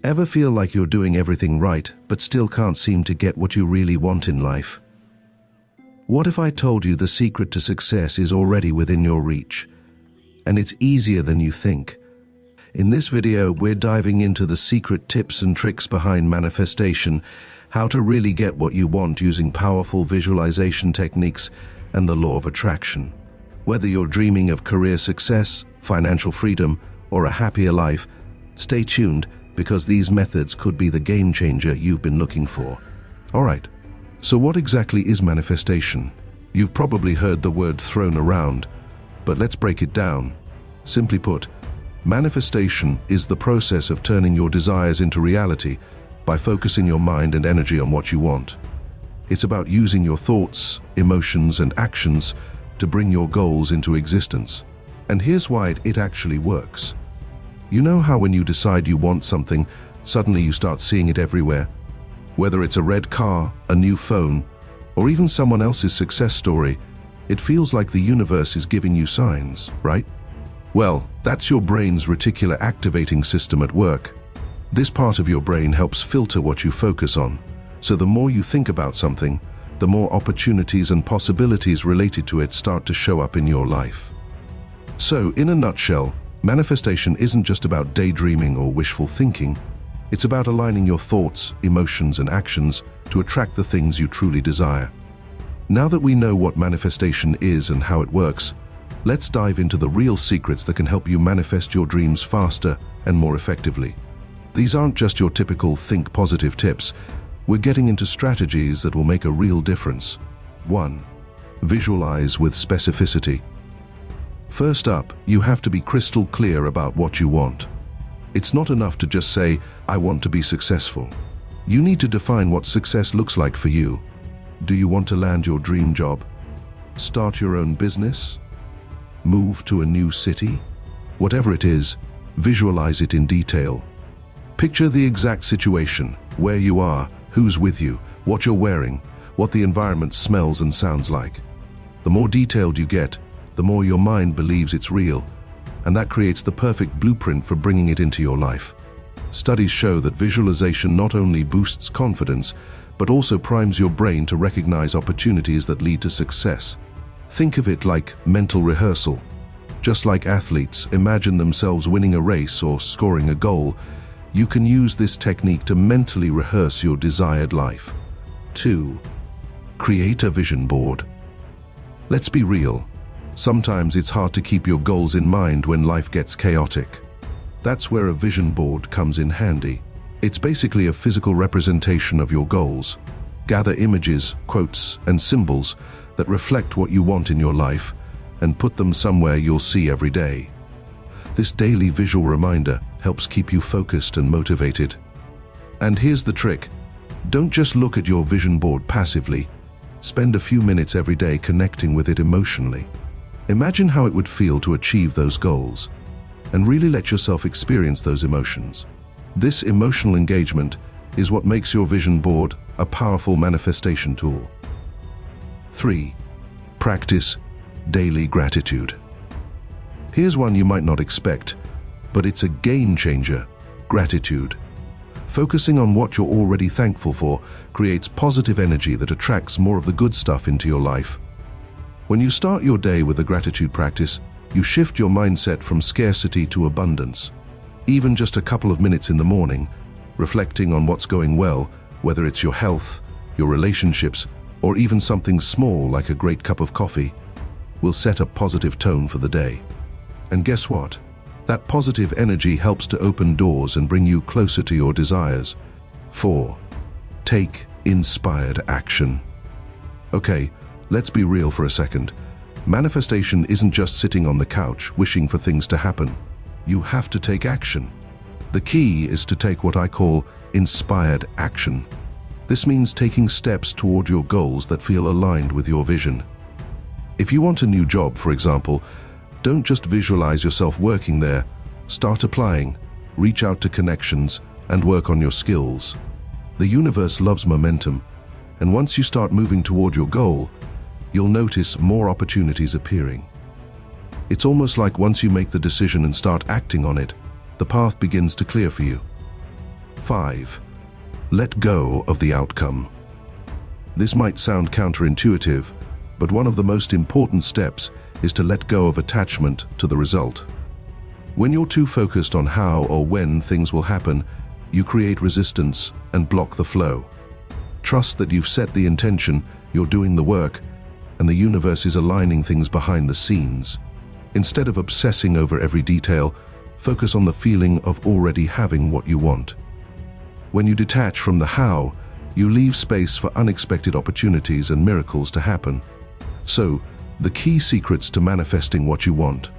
Ever feel like you're doing everything right, but still can't seem to get what you really want in life? What if I told you the secret to success is already within your reach, and it's easier than you think? In this video, we're diving into the secret tips and tricks behind manifestation, how to really get what you want using powerful visualization techniques and the law of attraction. Whether you're dreaming of career success, financial freedom, or a happier life, stay tuned because these methods could be the game changer you've been looking for. Alright, so what exactly is manifestation? You've probably heard the word thrown around, but let's break it down. Simply put, manifestation is the process of turning your desires into reality by focusing your mind and energy on what you want. It's about using your thoughts, emotions, and actions to bring your goals into existence. And here's why it actually works. You know how when you decide you want something, suddenly you start seeing it everywhere? Whether it's a red car, a new phone, or even someone else's success story, it feels like the universe is giving you signs, right? Well, that's your brain's reticular activating system at work. This part of your brain helps filter what you focus on, so the more you think about something, the more opportunities and possibilities related to it start to show up in your life. So, in a nutshell, manifestation isn't just about daydreaming or wishful thinking. It's about aligning your thoughts, emotions, and actions to attract the things you truly desire. Now that we know what manifestation is and how it works, let's dive into the real secrets that can help you manifest your dreams faster and more effectively. These aren't just your typical think positive tips. We're getting into strategies that will make a real difference. 1. Visualize with specificity. First up, you have to be crystal clear about what you want. It's not enough to just say, "I want to be successful." You need to define what success looks like for you. Do you want to land your dream job? Start your own business? Move to a new city? Whatever it is, visualize it in detail. Picture the exact situation, where you are, who's with you, what you're wearing, what the environment smells and sounds like. The more detailed you get, the more your mind believes it's real, and that creates the perfect blueprint for bringing it into your life. Studies show that visualization not only boosts confidence, but also primes your brain to recognize opportunities that lead to success. Think of it like mental rehearsal. Just like athletes imagine themselves winning a race or scoring a goal, you can use this technique to mentally rehearse your desired life. 2. Create a vision board. Let's be real. Sometimes it's hard to keep your goals in mind when life gets chaotic. That's where a vision board comes in handy. It's basically a physical representation of your goals. Gather images, quotes, and symbols that reflect what you want in your life and put them somewhere you'll see every day. This daily visual reminder helps keep you focused and motivated. And here's the trick. Don't just look at your vision board passively. Spend a few minutes every day connecting with it emotionally. Imagine how it would feel to achieve those goals, and really let yourself experience those emotions. This emotional engagement is what makes your vision board a powerful manifestation tool. 3. Practice daily gratitude. Here's one you might not expect, but it's a game changer: gratitude. Focusing on what you're already thankful for creates positive energy that attracts more of the good stuff into your life. When you start your day with a gratitude practice, you shift your mindset from scarcity to abundance. Even just a couple of minutes in the morning, reflecting on what's going well, whether it's your health, your relationships, or even something small like a great cup of coffee, will set a positive tone for the day. And guess what? That positive energy helps to open doors and bring you closer to your desires. 4. Take inspired action. Okay, let's be real for a second. Manifestation isn't just sitting on the couch wishing for things to happen. You have to take action. The key is to take what I call inspired action. This means taking steps toward your goals that feel aligned with your vision. If you want a new job, for example, don't just visualize yourself working there. Start applying, reach out to connections, and work on your skills. The universe loves momentum, and once you start moving toward your goal, you'll notice more opportunities appearing. It's almost like once you make the decision and start acting on it, the path begins to clear for you. 5. Let go of the outcome. This might sound counterintuitive, but one of the most important steps is to let go of attachment to the result. When you're too focused on how or when things will happen, you create resistance and block the flow. Trust that you've set the intention, you're doing the work, and the universe is aligning things behind the scenes. Instead of obsessing over every detail, focus on the feeling of already having what you want. When you detach from the how, you leave space for unexpected opportunities and miracles to happen. So, the key secrets to manifesting what you want.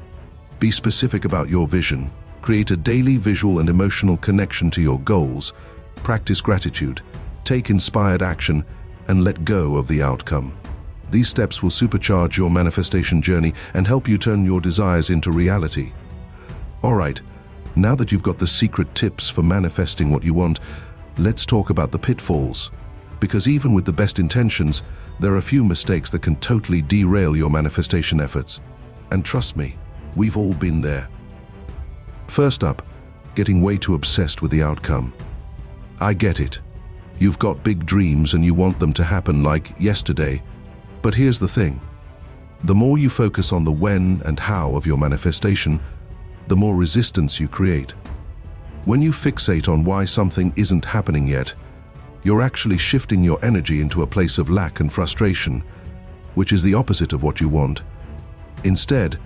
Be specific about your vision. Create a daily visual and emotional connection to your goals. Practice gratitude. Take inspired action and let go of the outcome. These steps will supercharge your manifestation journey and help you turn your desires into reality. Alright, now that you've got the secret tips for manifesting what you want, let's talk about the pitfalls. Because even with the best intentions, there are a few mistakes that can totally derail your manifestation efforts. And trust me, we've all been there. First up, getting way too obsessed with the outcome. I get it. You've got big dreams and you want them to happen like yesterday. But here's the thing. The more you focus on the when and how of your manifestation, the more resistance you create. When you fixate on why something isn't happening yet, you're actually shifting your energy into a place of lack and frustration, which is the opposite of what you want. Instead,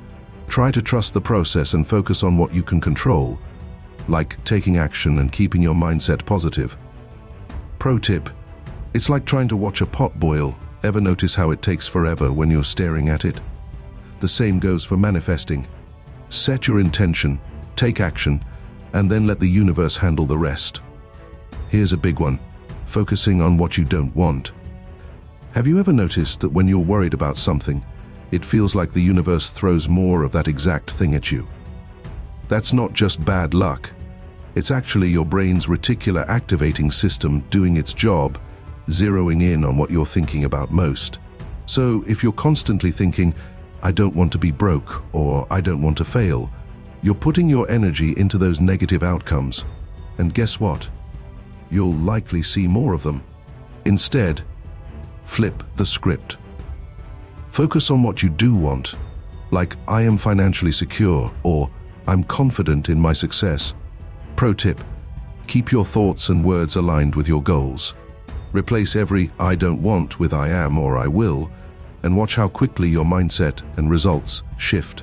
try to trust the process and focus on what you can control, like taking action and keeping your mindset positive. Pro tip: it's like trying to watch a pot boil. Ever notice how it takes forever when you're staring at it? The same goes for manifesting. Set your intention, take action, and then let the universe handle the rest. Here's a big one: focusing on what you don't want. Have you ever noticed that when you're worried about something, it feels like the universe throws more of that exact thing at you? That's not just bad luck. It's actually your brain's reticular activating system doing its job, zeroing in on what you're thinking about most. So if you're constantly thinking, I don't want to be broke, or I don't want to fail, you're putting your energy into those negative outcomes. And guess what? You'll likely see more of them. Instead, flip the script. Focus on what you do want, like I am financially secure or I'm confident in my success. Pro tip: keep your thoughts and words aligned with your goals. Replace every I don't want with I am or I will, and watch how quickly your mindset and results shift.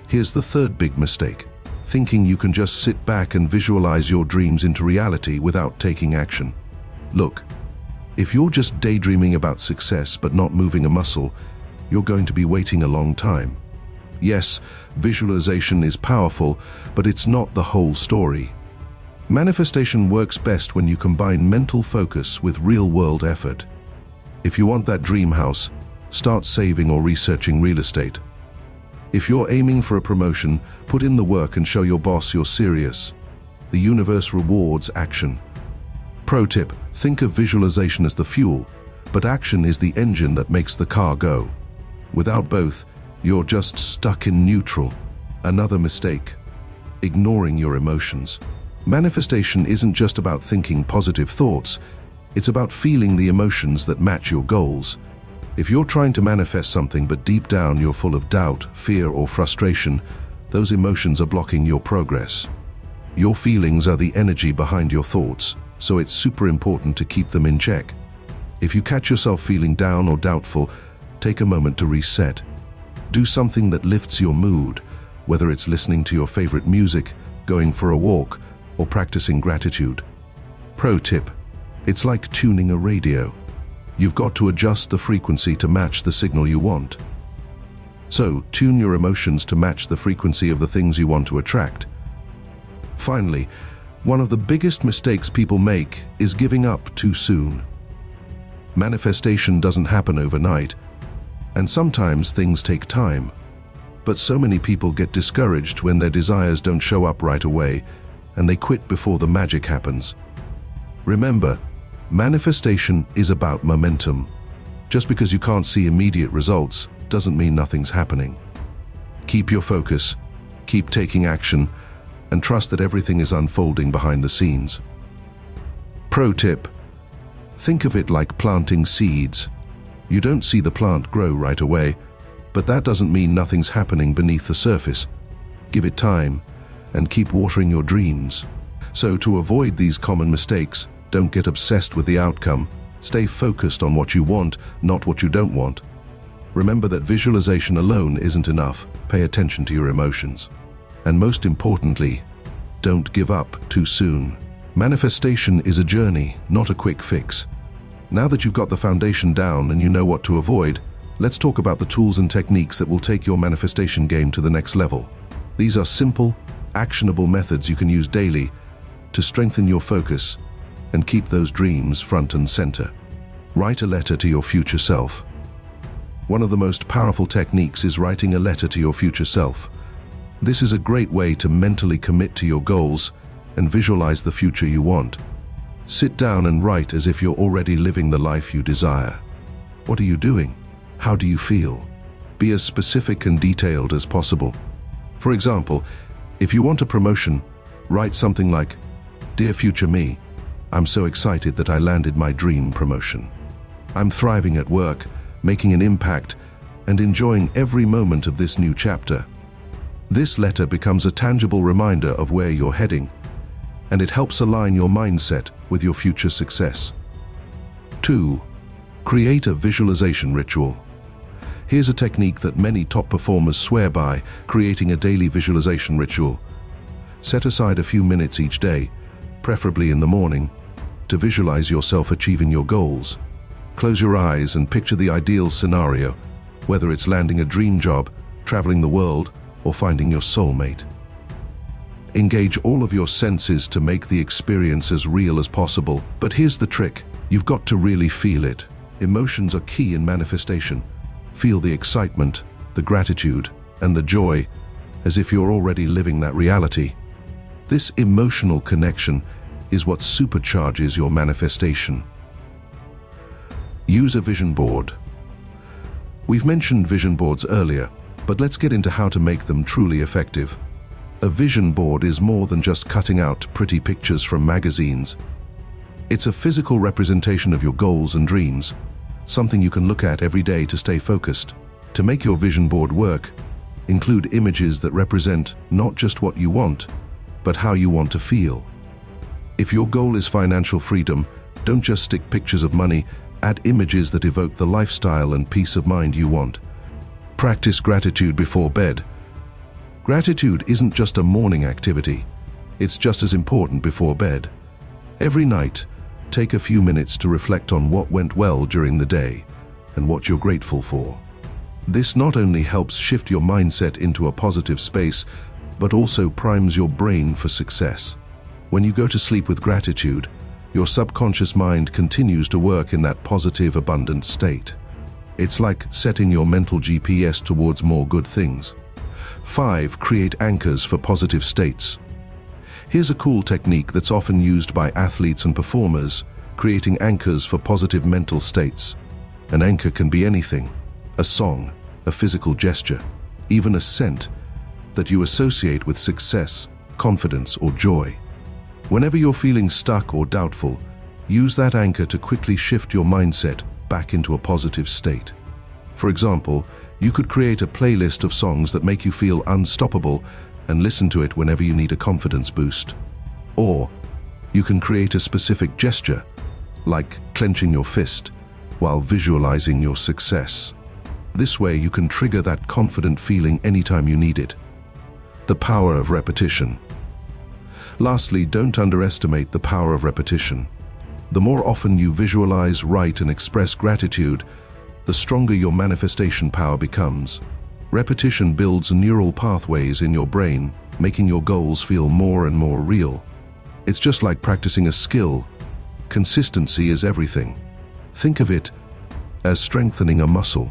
Here's the third big mistake: thinking you can just sit back and visualize your dreams into reality without taking action. Look, if you're just daydreaming about success but not moving a muscle, you're going to be waiting a long time. Yes, visualization is powerful, but it's not the whole story. Manifestation works best when you combine mental focus with real-world effort. If you want that dream house, start saving or researching real estate. If you're aiming for a promotion, put in the work and show your boss you're serious. The universe rewards action. Pro tip: think of visualization as the fuel, but action is the engine that makes the car go. Without both, you're just stuck in neutral. Another mistake: ignoring your emotions. Manifestation isn't just about thinking positive thoughts, it's about feeling the emotions that match your goals. If you're trying to manifest something but deep down you're full of doubt, fear, or frustration, those emotions are blocking your progress. Your feelings are the energy behind your thoughts, so it's super important to keep them in check. If you catch yourself feeling down or doubtful, take a moment to reset. Do something that lifts your mood, whether it's listening to your favorite music, going for a walk, or practicing gratitude. Pro tip: it's like tuning a radio. You've got to adjust the frequency to match the signal you want. So, tune your emotions to match the frequency of the things you want to attract. Finally, one of the biggest mistakes people make is giving up too soon. Manifestation doesn't happen overnight, and sometimes things take time. But so many people get discouraged when their desires don't show up right away, and they quit before the magic happens. Remember, manifestation is about momentum. Just because you can't see immediate results doesn't mean nothing's happening. Keep your focus, keep taking action, and trust that everything is unfolding behind the scenes. Pro tip: think of it like planting seeds. You don't see the plant grow right away, but that doesn't mean nothing's happening beneath the surface. Give it time and keep watering your dreams. So to avoid these common mistakes, don't get obsessed with the outcome. Stay focused on what you want, not what you don't want. Remember that visualization alone isn't enough. Pay attention to your emotions. And most importantly, don't give up too soon. Manifestation is a journey, not a quick fix. Now that you've got the foundation down and you know what to avoid, let's talk about the tools and techniques that will take your manifestation game to the next level. These are simple, actionable methods you can use daily to strengthen your focus and keep those dreams front and center. Write a letter to your future self. One of the most powerful techniques is writing a letter to your future self. This is a great way to mentally commit to your goals and visualize the future you want. Sit down and write as if you're already living the life you desire. What are you doing? How do you feel? Be as specific and detailed as possible. For example, if you want a promotion, write something like, "Dear future me, I'm so excited that I landed my dream promotion. I'm thriving at work, making an impact, and enjoying every moment of this new chapter." This letter becomes a tangible reminder of where you're heading, and it helps align your mindset with your future success. 2. Create a visualization ritual. Here's a technique that many top performers swear by: creating a daily visualization ritual. Set aside a few minutes each day, preferably in the morning, to visualize yourself achieving your goals. Close your eyes and picture the ideal scenario, whether it's landing a dream job, traveling the world, or finding your soulmate. Engage all of your senses to make the experience as real as possible. But here's the trick: you've got to really feel it. Emotions are key in manifestation. Feel the excitement, the gratitude, and the joy, as if you're already living that reality. This emotional connection is what supercharges your manifestation. Use a vision board. We've mentioned vision boards earlier, but let's get into how to make them truly effective. A vision board is more than just cutting out pretty pictures from magazines. It's a physical representation of your goals and dreams, something you can look at every day to stay focused. To make your vision board work, include images that represent not just what you want, but how you want to feel. If your goal is financial freedom, don't just stick pictures of money, add images that evoke the lifestyle and peace of mind you want. Practice gratitude before bed. Gratitude isn't just a morning activity, it's just as important before bed. Every night, take a few minutes to reflect on what went well during the day and what you're grateful for. This not only helps shift your mindset into a positive space, but also primes your brain for success. When you go to sleep with gratitude, your subconscious mind continues to work in that positive, abundant state. It's like setting your mental GPS towards more good things. 5. Create anchors for positive states. Here's a cool technique that's often used by athletes and performers: creating anchors for positive mental states. An anchor can be anything: a song, a physical gesture, even a scent that you associate with success, confidence, or joy. Whenever you're feeling stuck or doubtful, use that anchor to quickly shift your mindset back into a positive state. For example, you could create a playlist of songs that make you feel unstoppable and listen to it whenever you need a confidence boost. Or you can create a specific gesture, like clenching your fist, while visualizing your success. This way you can trigger that confident feeling anytime you need it. The power of repetition. Lastly, don't underestimate the power of repetition. The more often you visualize, write, and express gratitude, the stronger your manifestation power becomes. Repetition builds neural pathways in your brain, making your goals feel more and more real. It's just like practicing a skill. Consistency is everything. Think of it as strengthening a muscle.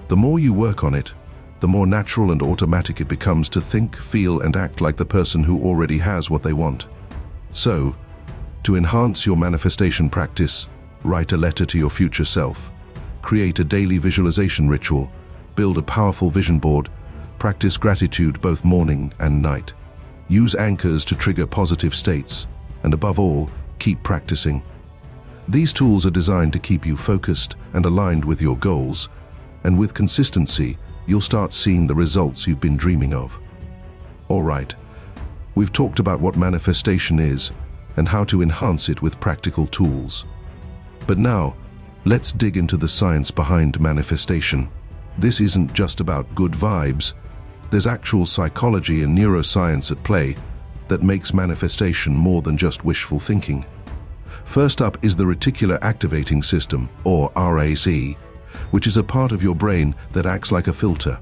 The more you work on it, the more natural and automatic it becomes to think, feel, and act like the person who already has what they want. So, to enhance your manifestation practice, write a letter to your future self, create a daily visualization ritual, build a powerful vision board, practice gratitude both morning and night. Use anchors to trigger positive states, and above all, keep practicing. These tools are designed to keep you focused and aligned with your goals, and with consistency, you'll start seeing the results you've been dreaming of. All right, we've talked about what manifestation is and how to enhance it with practical tools. But now, let's dig into the science behind manifestation. This isn't just about good vibes. There's actual psychology and neuroscience at play that makes manifestation more than just wishful thinking. First up is the reticular activating system, or RAC, which is a part of your brain that acts like a filter.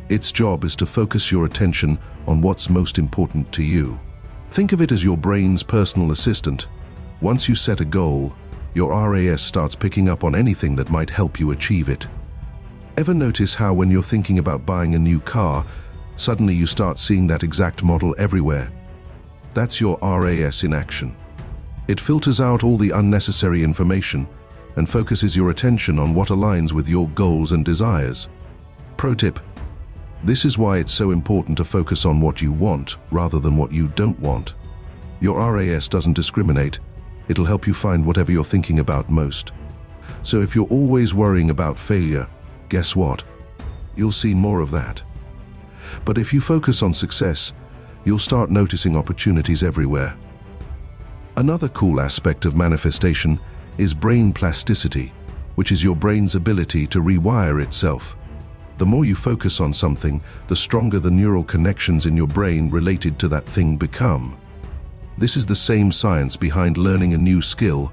Its job is to focus your attention on what's most important to you. Think of it as your brain's personal assistant. Once you set a goal, your RAS starts picking up on anything that might help you achieve it. Ever notice how when you're thinking about buying a new car, suddenly you start seeing that exact model everywhere? That's your RAS in action. It filters out all the unnecessary information and focuses your attention on what aligns with your goals and desires. Pro tip: this is why it's so important to focus on what you want rather than what you don't want. Your RAS doesn't discriminate. It'll help you find whatever you're thinking about most. So if you're always worrying about failure, guess what? You'll see more of that. But if you focus on success, you'll start noticing opportunities everywhere. Another cool aspect of manifestation is brain plasticity, which is your brain's ability to rewire itself. The more you focus on something, the stronger the neural connections in your brain related to that thing become. This is the same science behind learning a new skill.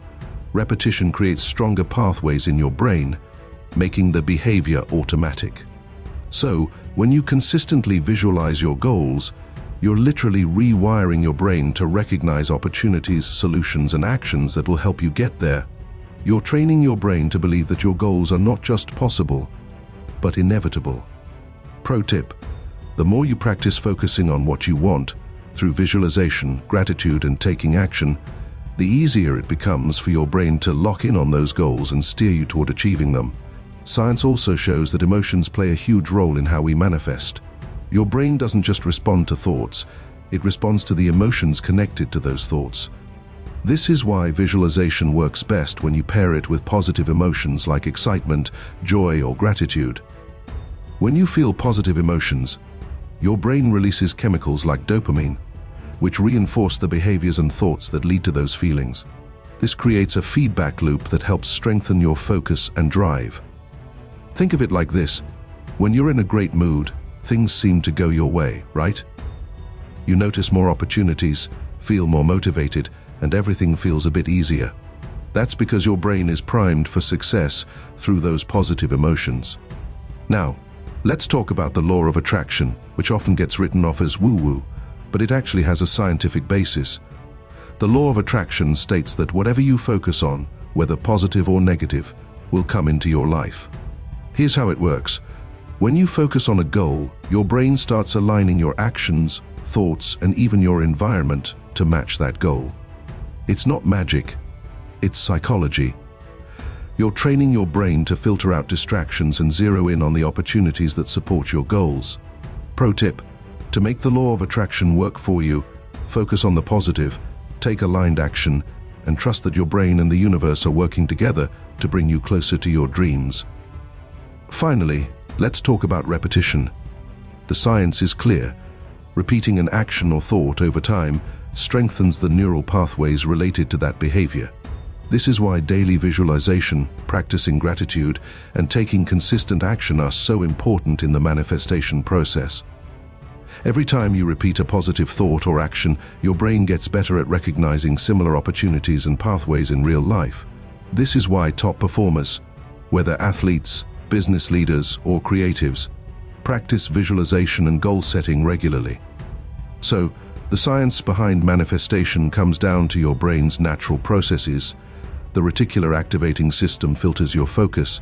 Repetition creates stronger pathways in your brain, making the behavior automatic. So, when you consistently visualize your goals, you're literally rewiring your brain to recognize opportunities, solutions, and actions that will help you get there. You're training your brain to believe that your goals are not just possible, but inevitable. Pro tip: the more you practice focusing on what you want, through visualization, gratitude, and taking action, the easier it becomes for your brain to lock in on those goals and steer you toward achieving them. Science also shows that emotions play a huge role in how we manifest. Your brain doesn't just respond to thoughts, it responds to the emotions connected to those thoughts. This is why visualization works best when you pair it with positive emotions like excitement, joy, or gratitude. When you feel positive emotions, your brain releases chemicals like dopamine, which reinforce the behaviors and thoughts that lead to those feelings. This creates a feedback loop that helps strengthen your focus and drive. Think of it like this: when you're in a great mood, things seem to go your way, right? You notice more opportunities, feel more motivated, and everything feels a bit easier. That's because your brain is primed for success through those positive emotions. Now, let's talk about the law of attraction, which often gets written off as woo-woo, but it actually has a scientific basis. The law of attraction states that whatever you focus on, whether positive or negative, will come into your life. Here's how it works. When you focus on a goal, your brain starts aligning your actions, thoughts, and even your environment to match that goal. It's not magic, it's psychology. You're training your brain to filter out distractions and zero in on the opportunities that support your goals. Pro tip: to make the law of attraction work for you, focus on the positive, take aligned action, and trust that your brain and the universe are working together to bring you closer to your dreams. Finally, let's talk about repetition. The science is clear. Repeating an action or thought over time strengthens the neural pathways related to that behavior. This is why daily visualization, practicing gratitude, and taking consistent action are so important in the manifestation process. Every time you repeat a positive thought or action, your brain gets better at recognizing similar opportunities and pathways in real life. This is why top performers, whether athletes, business leaders, or creatives, practice visualization and goal setting regularly. So, the science behind manifestation comes down to your brain's natural processes. The reticular activating system filters your focus,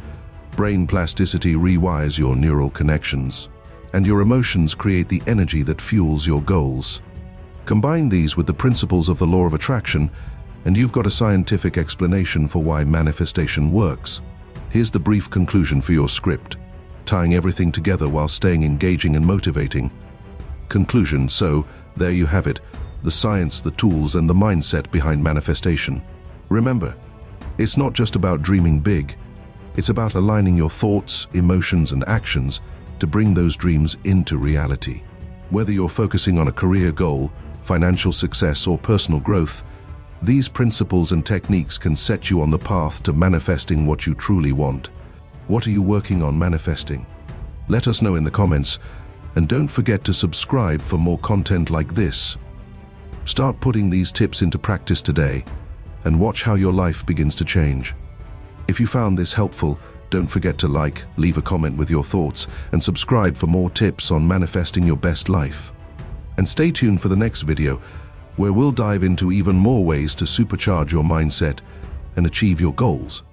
brain plasticity rewires your neural connections, and your emotions create the energy that fuels your goals. Combine these with the principles of the law of attraction, and you've got a scientific explanation for why manifestation works. Here's the brief conclusion for your script, tying everything together while staying engaging and motivating. Conclusion: so, there you have it. the science, the tools, and the mindset behind manifestation. Remember, it's not just about dreaming big. It's about aligning your thoughts, emotions, and actions to bring those dreams into reality. Whether you're focusing on a career goal, financial success, or personal growth, these principles and techniques can set you on the path to manifesting what you truly want. What are you working on manifesting? Let us know in the comments, and don't forget to subscribe for more content like this. Start putting these tips into practice today, and watch how your life begins to change. If you found this helpful, don't forget to like, leave a comment with your thoughts, and subscribe for more tips on manifesting your best life. And stay tuned for the next video, where we'll dive into even more ways to supercharge your mindset and achieve your goals.